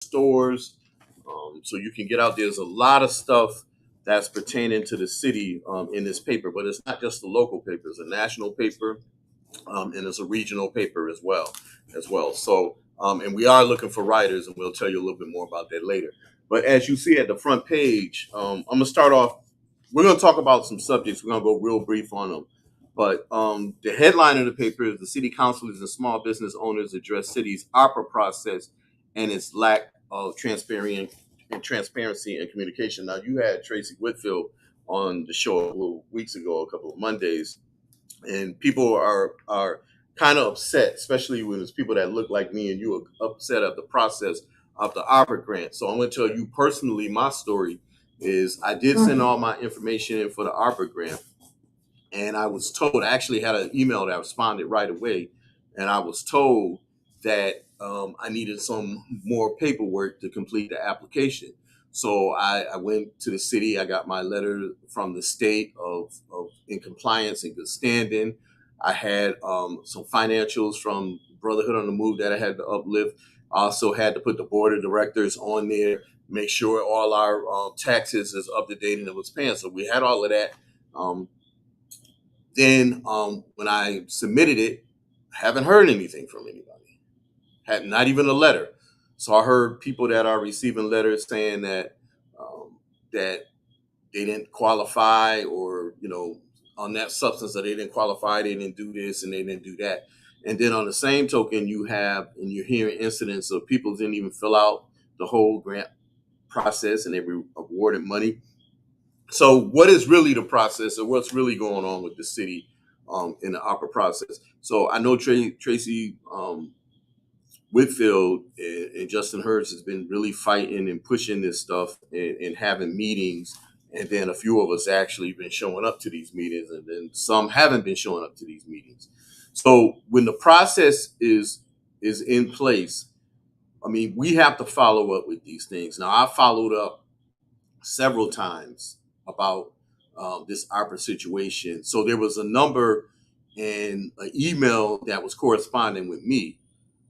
stores. So you can get out. There's a lot of stuff that's pertaining to the city in this paper, but it's not just the local paper. It's a national paper, and it's a regional paper as well. So, and we are looking for writers, and we'll tell you a little bit more about that later. But as you see at the front page, I'm gonna start off. We're gonna talk about some subjects. We're gonna go real brief on them. But the headline of the paper is the city councilors and small business owners address city's opera process and its lack of transparency and communication. Now, you had Tracy Whitfield on the show a couple of weeks ago, a couple of Mondays, and people are kind of upset, especially when it's people that look like me and you are upset at the process of the opera grant. So I'm going to tell you personally, my story is I did send all my information in for the opera grant, and I was told, I actually had an email that responded right away, and I was told that I needed some more paperwork to complete the application. So I went to the city. I got my letter from the state of in compliance and good standing. I had some financials from Brotherhood on the Move that I had to uplift. I also had to put the board of directors on there, make sure all our taxes is up to date and it was paying. So we had all of that. Then when I submitted it, haven't heard anything from anybody. Had not even a letter. So I heard people that are receiving letters saying that they didn't qualify, or on that substance that they didn't qualify, they didn't do this and they didn't do that. And then on the same token, you're hearing incidents of people didn't even fill out the whole grant process and they were awarded money. So what is really the process, or what's really going on with the city in the opera process? So I know Tracy Whitfield and Justin Hurst has been really fighting and pushing this stuff and having meetings. And then a few of us actually been showing up to these meetings, and then some haven't been showing up to these meetings. So when the process is in place, I mean, we have to follow up with these things. Now, I followed up several times about this opera situation. So there was a number and an email that was corresponding with me.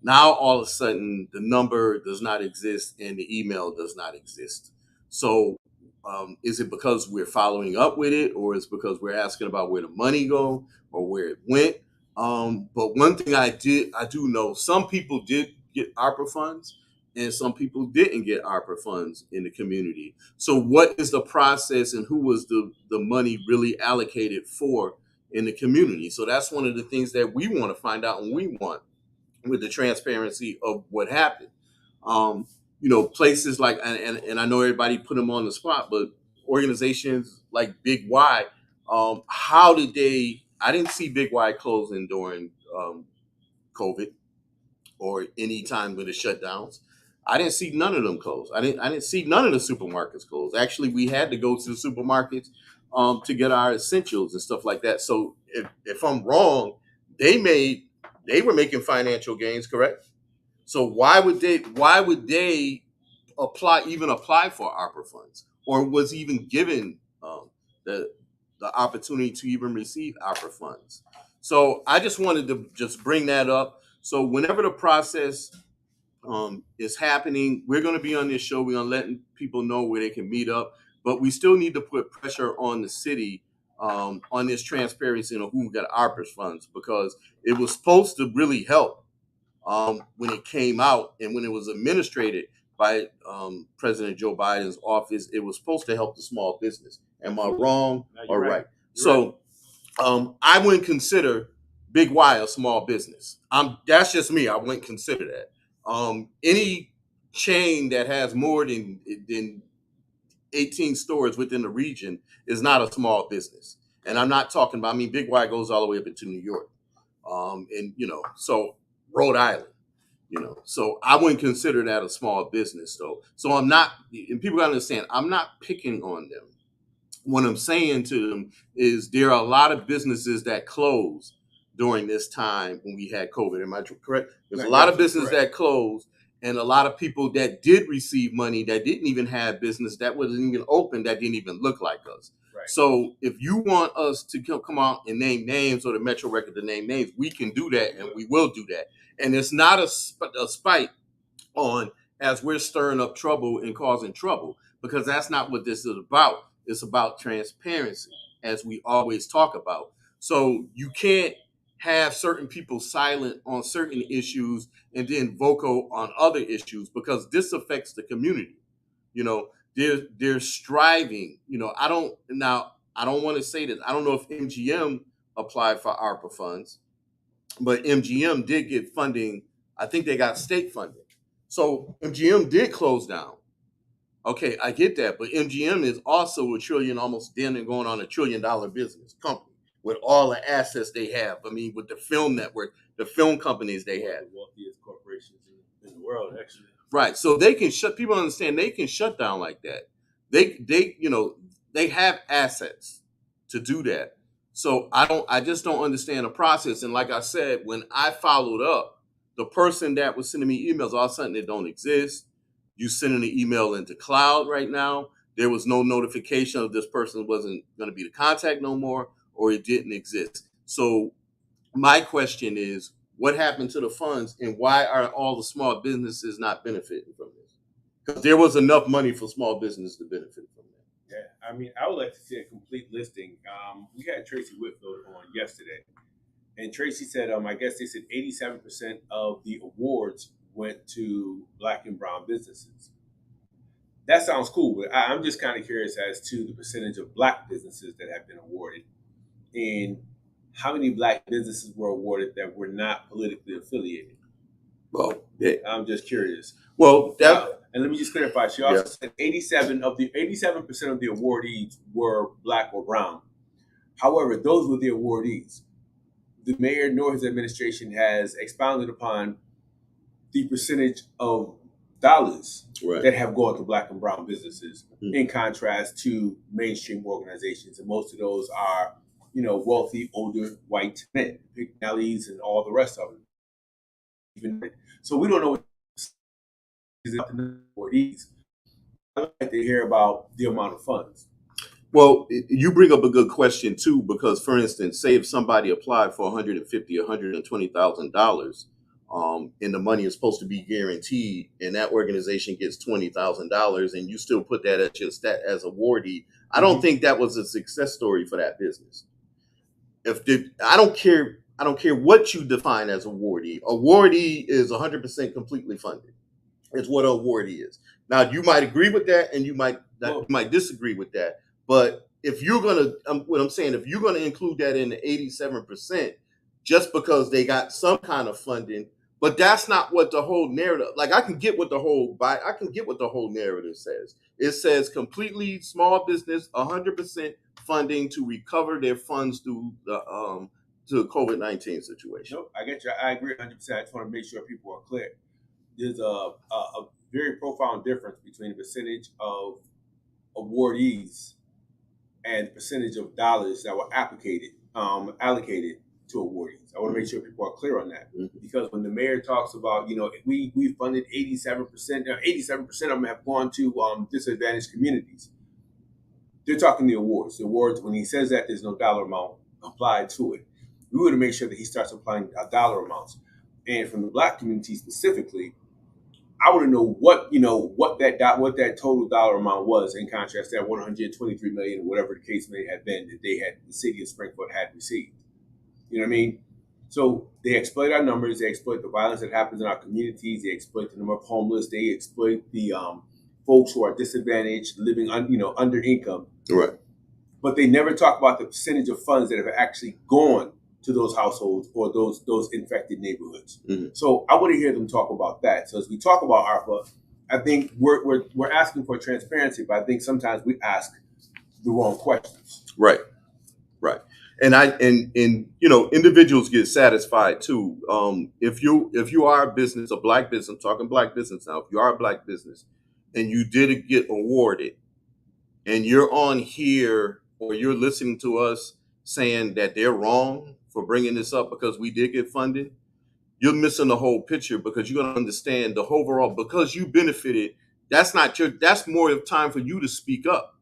Now all of a sudden the number does not exist and the email does not exist. So is it because we're following up with it, or is it because we're asking about where the money go or where it went? But one thing I do know, some people did get opera funds and some people didn't get opera funds in the community. So what is the process, and who was the money really allocated for in the community? So that's one of the things that we want to find out, and we want with the transparency of what happened. Places like, and I know everybody put them on the spot, but organizations like Big Y, how did they? I didn't see Big Y closing during COVID or any time with the shutdowns. I didn't see none of them close. I didn't see none of the supermarkets close. Actually, we had to go to the supermarkets to get our essentials and stuff like that. So if I'm wrong, they were making financial gains, correct? So why would they apply for ARPA funds, or was even given the the opportunity to even receive ARPA funds? So I just wanted to just bring that up. So whenever the process is happening, we're going to be on this show. We're going to let people know where they can meet up, but we still need to put pressure on the city on this transparency and who got ARPA funds, because it was supposed to really help when it came out and when it was administrated by President Joe Biden's office. It was supposed to help the small business. Am I wrong or right? So I wouldn't consider Big Y a small business. That's just me. I wouldn't consider that. Any chain that has more than 18 stores within the region is not a small business. And I'm not talking about, I mean, Big Y goes all the way up into New York. And, so Rhode Island, so I wouldn't consider that a small business though. So I'm not, and people gotta understand, I'm not picking on them. What I'm saying to them is there are a lot of businesses that closed during this time when we had COVID. Am I correct? There's a lot of businesses that closed, and a lot of people that did receive money that didn't even have business, that wasn't even open, that didn't even look like us. Right. So if you want us to come out and name names, or the Metro Record to name names, we can do that, and we will do that. And it's not a spite on as we're stirring up trouble and causing trouble, because that's not what this is about. It's about transparency, as we always talk about. So you can't have certain people silent on certain issues and then vocal on other issues, because this affects the community. You know, they're striving. I don't want to say this. I don't know if MGM applied for ARPA funds, but MGM did get funding. I think they got state funding. So MGM did close down. Okay, I get that, but MGM is also a trillion, almost then and going on $1 trillion business company with all the assets they have. I mean, with the film network, the film companies they have, the wealthiest corporations in the world, actually. right? So they can shut. People understand they can shut down like that. They have assets to do that. So I just don't understand the process. And like I said, when I followed up, the person that was sending me emails, all of a sudden it don't exist. You sending the email into cloud right now. There was no notification of this person wasn't going to be the contact no more, or it didn't exist. So my question is, what happened to the funds, and why are all the small businesses not benefiting from this? Because there was enough money for small business to benefit from that. Yeah, I mean, I would like to see a complete listing. We had Tracy Whitfield on yesterday, and Tracy said, I guess they said 87% of the awards went to Black and brown businesses. That sounds cool, but I'm just kind of curious as to the percentage of Black businesses that have been awarded, and how many Black businesses were awarded that were not politically affiliated. Well, yeah. I'm just curious. Well, and let me just clarify. She also said 87% of the awardees were Black or brown. However, those were the awardees. The mayor nor his administration has expounded upon the percentage of dollars that have gone to Black and brown businesses, in contrast to mainstream organizations, and most of those are, wealthy older white men, Pignellis and all the rest of them. So we don't know what awardees. I like to hear about the amount of funds. Well, you bring up a good question too, because for instance, say if somebody applied for $150,000 or $120,000, and the money is supposed to be guaranteed, and that organization gets $20,000, and you still put that as awardee, I don't think that was a success story for that business. I don't care what you define as awardee. Awardee is 100% completely funded. It's what an awardee is. Now, you might agree with that, and you might disagree with that. But if you're gonna, what I'm saying, if you're gonna include that in the 87%, just because they got some kind of funding, but that's not what the whole narrative. Like, I can get what the whole narrative says. It says completely small business, 100% funding to recover their funds through the COVID-19 situation. Nope, I get you. I agree 100%. I just want to make sure people are clear. There's a very profound difference between the percentage of awardees and the percentage of dollars that were allocated to awardees. I want to make sure people are clear on that, because when the mayor talks about, we funded 87%, 87% of them have gone to disadvantaged communities. They're talking the awards. The awards, when he says that, there's no dollar amount applied to it. We want to make sure that he starts applying dollar amounts. And from the Black community specifically, I want to know what that total dollar amount was, in contrast to that 123 million, or whatever the case may have been, that the city of Springfield had received. You know what I mean? So they exploit our numbers. They exploit the violence that happens in our communities. They exploit the number of homeless. They exploit the folks who are disadvantaged, living under income. Right. But they never talk about the percentage of funds that have actually gone to those households or those infected neighborhoods. So I want to hear them talk about that. So as we talk about ARPA, I think we're asking for transparency, but I think sometimes we ask the wrong questions. Right. And individuals get satisfied too. If you are a business, a Black business, I'm talking Black business now. If you are a Black business and you did get awarded, and you're on here or you're listening to us saying that they're wrong for bringing this up because we did get funded, you're missing the whole picture, because you're going to understand the overall, because you benefited. That's more of time for you to speak up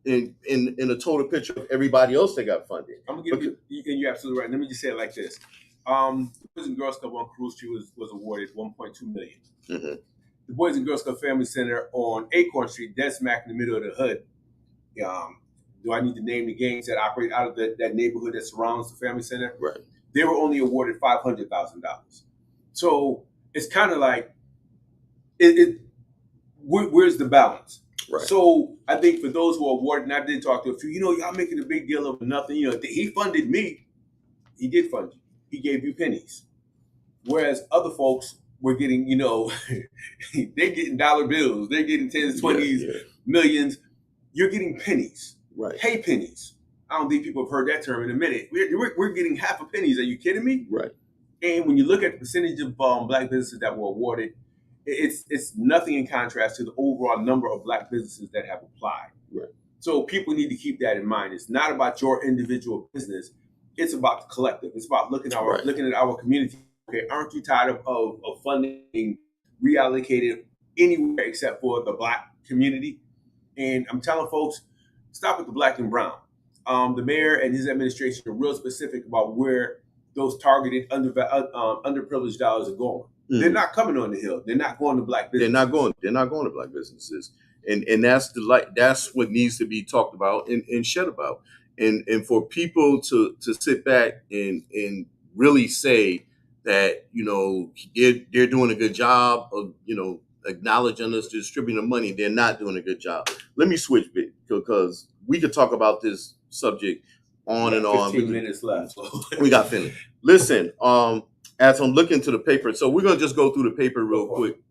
in a total picture of everybody else that got funded. I'm gonna give you, and you're absolutely right. Let me just say it like this: the Boys and Girls Club on Cruise Street was awarded $1.2 million. the Boys and Girls Club Family Center on Acorn Street, dead smack in the middle of the hood. Um, do I need to name the gangs that operate out of that neighborhood that surrounds the family center? Right. They were only awarded $500,000. So it's kind of like where's the balance? Right. So I think for those who are awarded, and I did talk to a few, y'all making a big deal of nothing. He funded me. He did fund you. He gave you pennies. Whereas other folks were getting, they're getting dollar bills. They're getting tens, 20s, millions. You're getting pennies. Right. Hey, pennies. I don't think people have heard that term in a minute. We're getting half a pennies. Are you kidding me? Right. And when you look at the percentage of Black businesses that were awarded, it's nothing in contrast to the overall number of Black businesses that have applied. Right. So people need to keep that in mind. It's not about your individual business. It's about the collective. It's about looking at our community. Okay, aren't you tired of funding being reallocated anywhere except for the Black community? And I'm telling folks, stop with the Black and brown. The mayor and his administration are real specific about where those targeted underprivileged dollars are going. Mm-hmm. They're not coming on the Hill. They're not going to Black businesses. They're not going to Black businesses. And that's what needs to be talked about and shed about. And for people to sit back and really say that, they're doing a good job of, acknowledging us distributing the money, they're not doing a good job. Let me switch bit because we could talk about this subject on and on. 15 minutes left. We got finished. Listen, as I'm looking to the paper, so we're gonna just go through the paper real quick.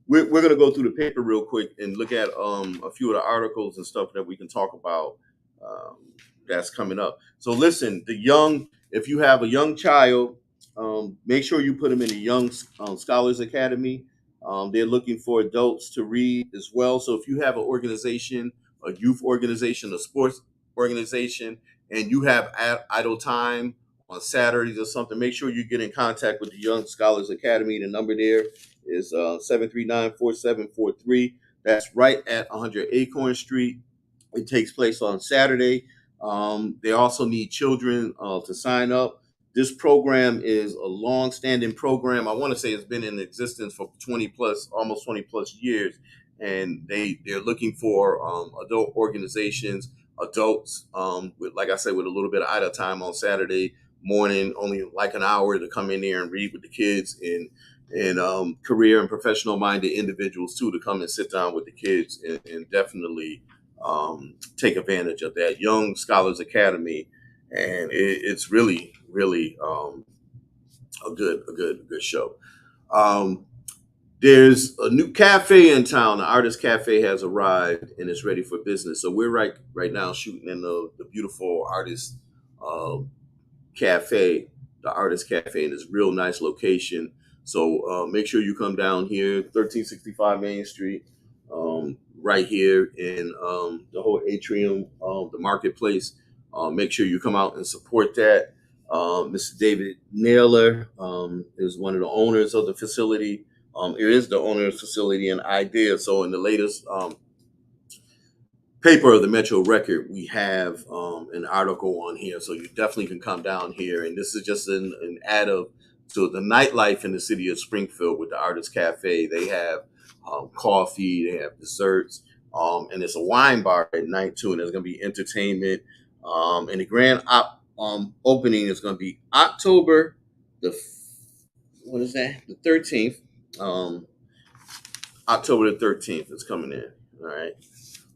We're gonna go through the paper real quick and look at a few of the articles and stuff that we can talk about that's coming up. So listen, if you have a young child, make sure you put them in the Young Scholars Academy. They're looking for adults to read as well. So if you have an organization, a youth organization, a sports organization, and you have idle time on Saturdays or something, make sure you get in contact with the Young Scholars Academy. The number there is 739-4743. That's right at 100 Acorn Street. It takes place on Saturday. They also need children to sign up. This program is a long-standing program. I want to say it's been in existence for almost 20 plus years. And they're looking for adult organizations, adults with, like I said, with a little bit of idle time on Saturday morning, only like an hour to come in there and read with the kids, and career and professional minded individuals too to come and sit down with the kids and definitely take advantage of that Young Scholars Academy. And it's really a good show. There's a new cafe in town. The Artist Cafe has arrived and it's ready for business. So we're right now shooting in the beautiful Artist Cafe, the Artist Cafe, in this real nice location. So make sure you come down here, 1365 Main Street, right here in the whole atrium of the marketplace. Make sure you come out and support that. Mr. David Naylor is one of the owners of the facility. It is the owner of the facility and idea. So in the latest paper of the Metro Record, we have an article on here. So you definitely can come down here. And this is just an add to the nightlife in the city of Springfield with the Artist Cafe. They have coffee, they have desserts, and it's a wine bar at night too. And there's going to be entertainment. And the grand opening is going to be October the 13th. October the 13th is coming in. All right.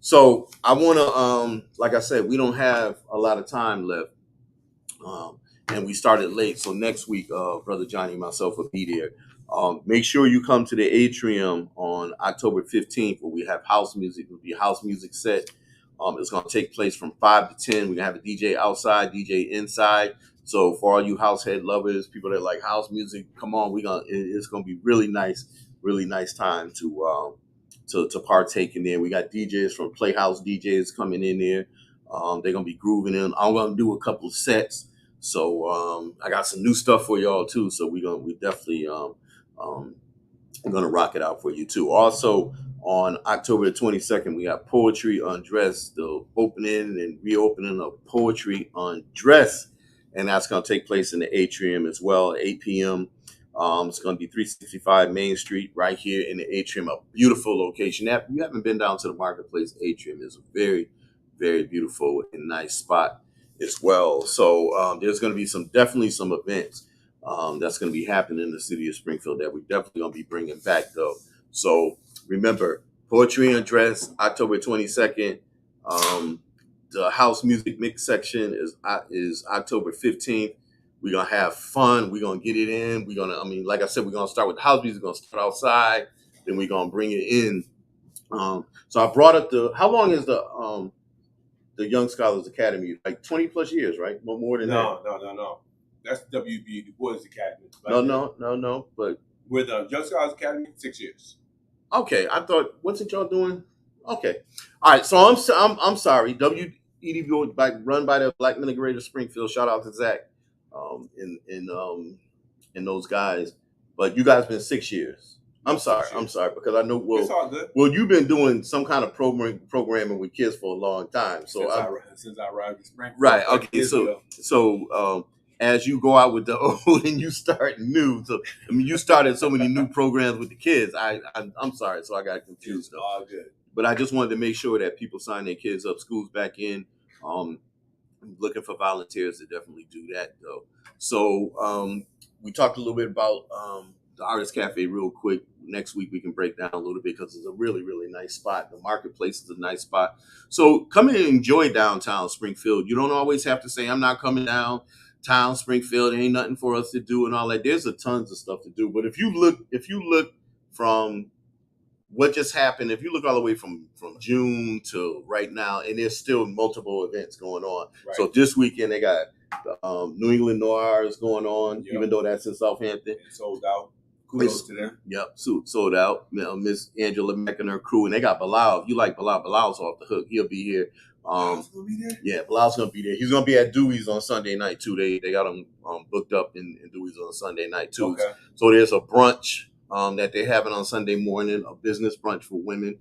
So I want to, like I said, we don't have a lot of time left. And we started late. So next week, Brother Johnny and myself will be there. Make sure you come to the atrium on October 15th where we have house music. It will be a house music set. It's going to take place from 5 to 10. We're going to have a DJ outside, DJ inside. So for all you house head lovers, people that like house music, come on. It's going to be really nice time to partake in there. We got DJs from Playhouse DJs coming in there. They're going to be grooving in. I'm going to do a couple of sets. So I got some new stuff for y'all too. So we definitely going to rock it out for you too. Also, on October the 22nd, we got Poetry Undress, the opening and reopening of Poetry Undress. And that's going to take place in the atrium as well at 8 p.m. It's going to be 365 Main Street right here in the atrium, a beautiful location. If you haven't been down to the Marketplace atrium, it's a very, very beautiful and nice spot as well. So there's going to be definitely some events that's going to be happening in the city of Springfield that we're definitely going to be bringing back though. So remember, Poetry and Dress, October 22nd. The house music mix section is October 15th. We're gonna have fun. We're gonna get it in. Like I said, we're gonna start with the house music. We're gonna start outside, then we're gonna bring it in. So I brought up how long is the Young Scholars Academy? Like 20 plus years, right? No more than that. No. That's WB, the Boys Academy. No. But with Young Scholars Academy, 6 years. Okay, I thought, what's it y'all doing? Okay, all right. So I'm sorry. WEDB run by the Black Men of Greater Springfield. Shout out to Zach, and those guys. But you guys been 6 years. I'm sorry. Because I know. It's all good. Well, you've been doing some kind of programming with kids for a long time. So since I arrived in Springfield. Right. Okay. So as you go out with the old and you start new, so you started so many new programs with the kids. I'm sorry, so I got confused. It's all good. But I just wanted to make sure that people sign their kids up. School's back in. Looking for volunteers to definitely do that though. So we talked a little bit about the Artist Cafe real quick. Next week we can break down a little bit because it's a really, really nice spot. The Marketplace is a nice spot. So come in and enjoy downtown Springfield. You don't always have to say, I'm not coming downtown Springfield. There ain't nothing for us to do and all that. There's tons of stuff to do. But if you look from what just happened, if you look all the way from June to right now, and there's still multiple events going on. Right. So this weekend they got New England Noir is going on, even though that's in Southampton. It's sold out. Kudos to them. Yep, sold out. Miss Angela Mack and her crew, and they got Bilal. If you like Bilal, Bilal's off the hook. He'll be here. Bilal's gonna be there? Yeah, Bilal's gonna be there. He's gonna be at Dewey's on Sunday night too. They got him booked up in Dewey's on Sunday night too. Okay. So there's a brunch that they're having on Sunday morning, a business brunch for women,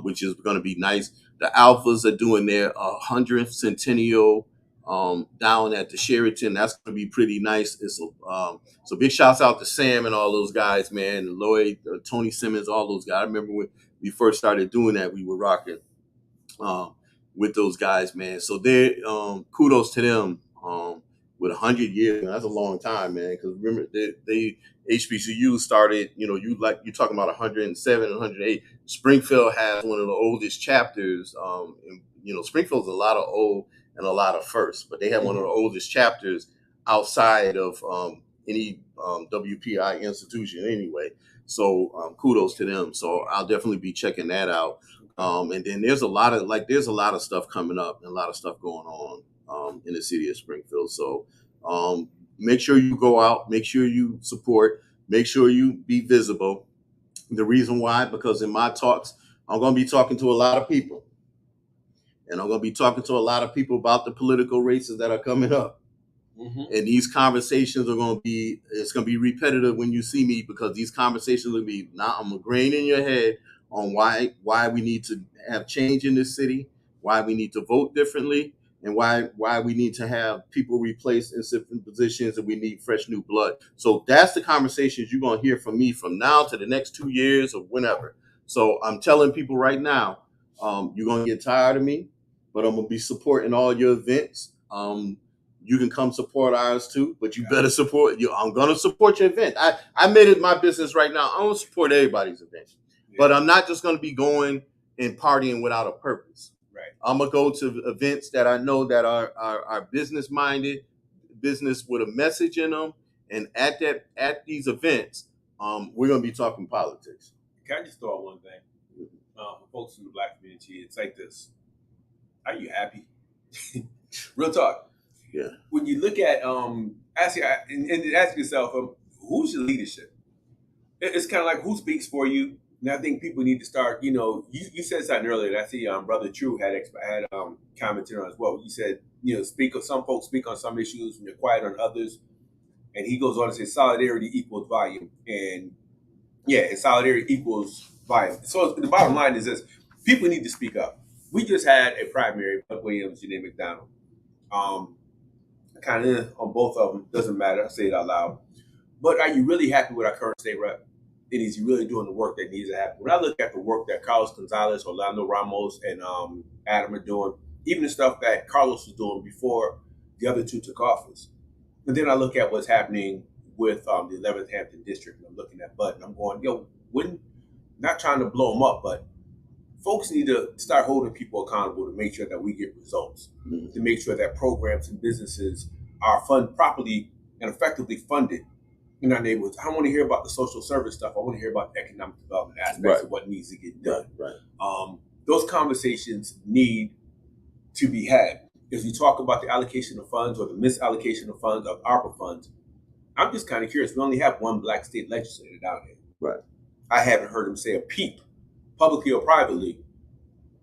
which is going to be nice. The Alphas are doing their 100th centennial down at the Sheraton. That's going to be pretty nice. So big shouts out to Sam and all those guys, man. Lloyd, Tony Simmons, all those guys. I remember when we first started doing that, we were rocking with those guys, man. So they kudos to them with 100 years. Man, that's a long time, man. Because remember, they HBCU started. You talking about 107, 108. Springfield has one of the oldest chapters. Springfield's a lot of old and a lot of first, but they have one of the oldest chapters outside of any WPI institution anyway. So kudos to them. So I'll definitely be checking that out. And then there's a lot of stuff coming up and a lot of stuff going on in the city of Springfield. So make sure you go out, make sure you support, make sure you be visible. The reason why, because in my talks, I'm going to be talking to a lot of people. And I'm going to be talking to a lot of people about the political races that are coming up. Mm-hmm. And these conversations it's going to be repetitive when you see me, because these conversations will be, I'm agreeing in your head on why we need to have change in this city, why we need to vote differently, and why we need to have people replaced in certain positions, and we need fresh new blood. So that's the conversations you're going to hear from me from now to the next 2 years or whenever. So I'm telling people right now, you're going to get tired of me, but I'm going to be supporting all your events. You can come support ours too, but you better support you. I'm going to support your event. I made it my business right now. I'm going to support everybody's event. But I'm not just going to be going and partying without a purpose. Right. I'm going to go to events that I know that are business minded, business with a message in them. And at these events, we're going to be talking politics. Can I just throw out one thing? For folks in the Black community, it's like this. Are you happy? Real talk. Yeah. When you look at, ask yourself, who's your leadership? It's kind of like who speaks for you. And I think people need to start, you said something earlier, and I see Brother True had commented on as well. You said, some folks speak on some issues and they're quiet on others. And he goes on to say solidarity equals volume. And solidarity equals volume. So the bottom line is this: people need to speak up. We just had a primary, Buck Williams, Janae McDonald. Kind of on both of them, doesn't matter, I say it out loud. But are you really happy with our current state rep? And is he really doing the work that needs to happen? When I look at the work that Carlos Gonzalez, Orlando Ramos, and Adam are doing, even the stuff that Carlos was doing before the other two took office, and then I look at what's happening with the 11th Hampton District, and I'm looking at Bud, and I'm going, yo, when not trying to blow them up, but folks need to start holding people accountable to make sure that we get results, to make sure that programs and businesses are funded properly and effectively funded in our neighborhoods. I don't want to hear about the social service stuff. I want to hear about the economic development aspects of what needs to get done. Those conversations need to be had. If you talk about the allocation of funds or the misallocation of funds of ARPA funds, I'm just kind of curious. We only have one black state legislator down here. I haven't heard him say a peep, publicly or privately,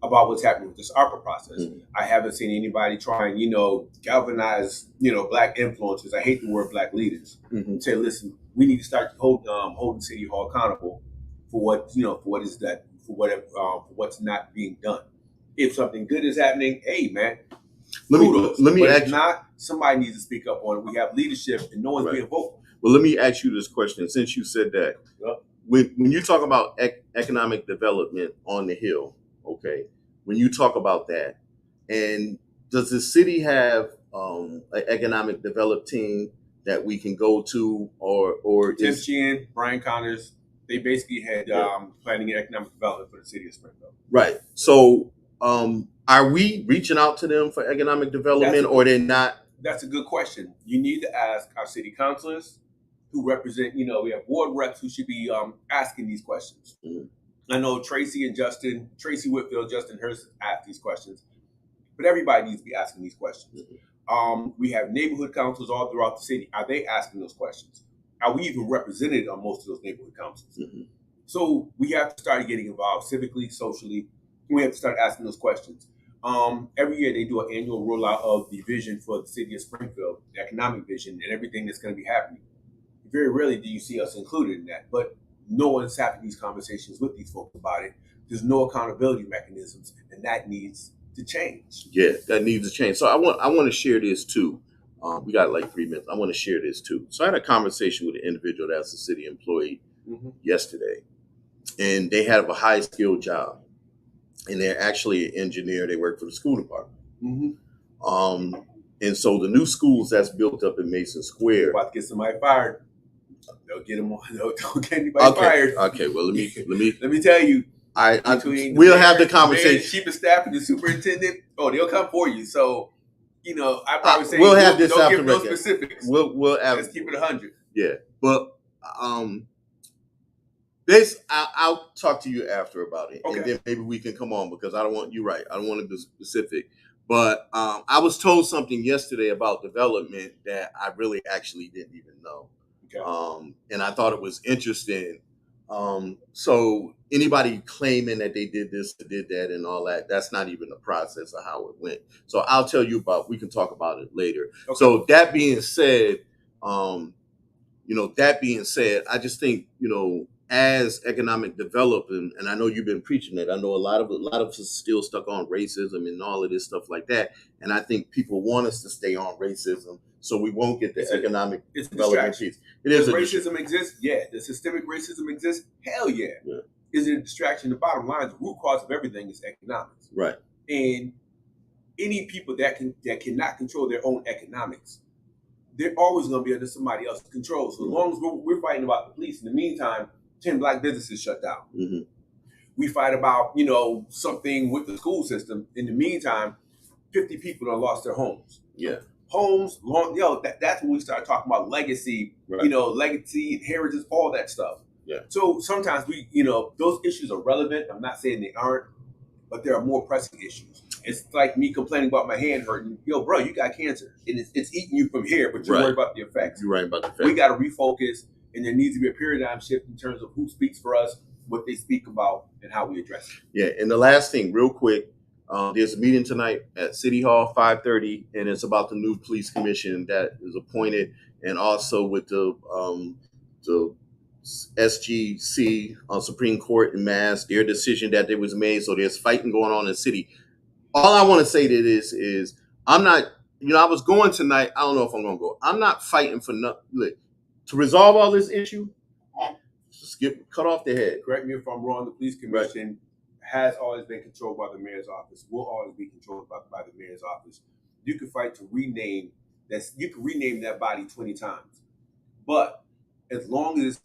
about what's happening with this ARPA process. I haven't seen anybody try and, galvanize, black influencers. I hate the word black leaders. Say, listen, we need to start holding City Hall accountable for what, for what is that, for whatever, for what's not being done. If something good is happening, hey man, let me ask you. If not, somebody needs to speak up on it. We have leadership, and no one's being vocal. Well, let me ask you this question. Since you said that, when you talk about economic development on the Hill, okay, when you talk about that, and does the city have an economic development team that we can go to, or Tim Sheehan, Brian Connors, they basically had planning and economic development for the city of Springfield. Right. So, are we reaching out to them for economic development, or they're not? That's a good question. You need to ask our city councilors who represent, we have ward reps who should be asking these questions. I know Tracy Whitfield, Justin Hurst asked these questions, but everybody needs to be asking these questions. We have neighborhood councils all throughout the city. Are they asking those questions? Are we even represented on most of those neighborhood councils? So we have to start getting involved civically, socially. We have to start asking those questions. Every year they do an annual rollout of the vision for the city of Springfield, the economic vision, and everything that's going to be happening. Very rarely do you see us included in that, but no one's having these conversations with these folks about it. There's no accountability mechanisms, and that needs to change. Yeah, that needs to change. So I want to share this too. We got like 3 minutes. I want to share this too. So I had a conversation with an individual that's a city employee yesterday, and they have a high skilled job, and they're actually an engineer. They work for the school department. And so the new schools that's built up in Mason Square, they're about to get somebody fired. They'll get them. Don't get anybody fired. Okay. Well, let me tell you. We'll have the conversation. Chief of staff and the superintendent. Oh, they'll come for you. So, I probably say we'll have this don't after give no specifics. We'll have, let's keep it 100. Yeah, but I'll talk to you after about it, and then maybe we can come on because I don't want you right. I don't want to be specific. But I was told something yesterday about development that I really actually didn't even know. And I thought it was interesting. So anybody claiming that they did this, did that, and all that, that's not even the process of how it went. So I'll tell you we can talk about it later. So that being said, I just think, as economic development, and I know you've been preaching it. I know a lot of us still stuck on racism and all of this stuff like that. And I think people want us to stay on racism, so we won't get the economic development piece. Does racism exist? Yeah. Does systemic racism exist? Hell yeah. Is it a distraction? The bottom line, the root cause of everything is economics. Right. And any people that cannot control their own economics, they're always going to be under somebody else's control. So as long as we're fighting about the police, in the meantime, 10 black businesses shut down. We fight about, something with the school system. In the meantime, 50 people have lost their homes. Homes, that's when we start talking about legacy, legacy, inheritance, all that stuff. So sometimes those issues are relevant. I'm not saying they aren't, but there are more pressing issues. It's like me complaining about my hand hurting. Yo, bro, you got cancer. And it's eating you from here, but you're worried about the effects. You're right about the effects. We got to refocus, and there needs to be a paradigm shift in terms of who speaks for us, what they speak about, and how we address it. Yeah, and the last thing, real quick, there's a meeting tonight at City Hall, 5:30, and it's about the new police commission that is appointed, and also with the SGC Supreme Court in Mass, their decision that was made. So there's fighting going on in the city. All I want to say to this is I'm not, I was going tonight. I don't know if I'm going to go. I'm not fighting for nothing. Look, to resolve all this issue, just cut off the head. Correct me if I'm wrong. The police commission has always been controlled by the mayor's office. Will always be controlled by the mayor's office. You can fight to rename that. You can rename that body 20 times, but as long as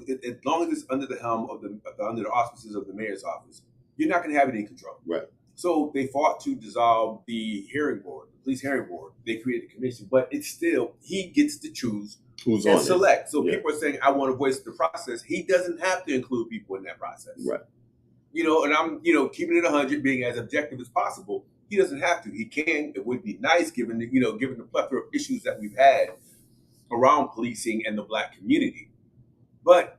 it's under the helm of under the auspices of the mayor's office, you're not going to have any control. Right. So they fought to dissolve the hearing board, the police hearing board. They created a commission, but it's still he gets to choose who's and on select. So yeah. people are saying, I want to voice the process. He doesn't have to include people in that process. Right. And I'm, keeping it 100, being as objective as possible. He doesn't have to. He can. It would be nice given the plethora of issues that we've had around policing and the Black community. But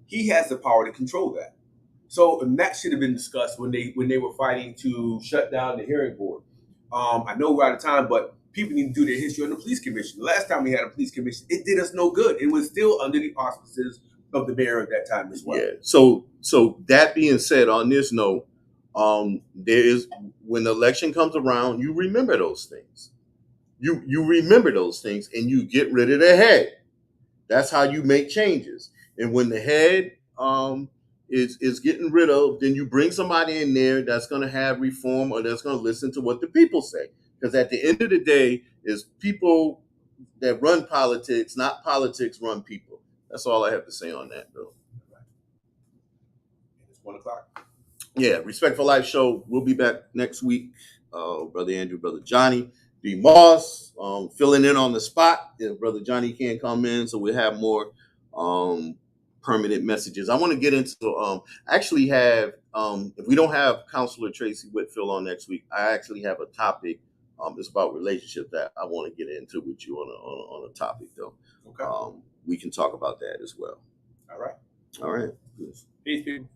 he has the power to control that. So and that should have been discussed when they were fighting to shut down the hearing board. I know we're out of time, but people need to do their history on the police commission. The last time we had a police commission, it did us no good. It was still under the auspices of the mayor at that time as well. Yeah. So that being said, on this note, there is when the election comes around, you remember those things. You remember those things, and you get rid of the head. That's how you make changes. And when the head is getting rid of, then you bring somebody in there that's going to have reform or that's going to listen to what the people say. Because at the end of the day, it's people that run politics, not politics run people. That's all I have to say on that, though. It's 1:00. Yeah, Respect for Life show. We'll be back next week. Brother Andrew, Brother Johnny, D. Moss, filling in on the spot. If Brother Johnny can't come in, so we'll have more permanent messages. I want to get into actually have if we don't have Counselor Tracy Whitfield on next week, I actually have a topic. It's about relationships that I want to get into with you on a topic though. Okay. We can talk about that as well. All right. All right. Peace, people.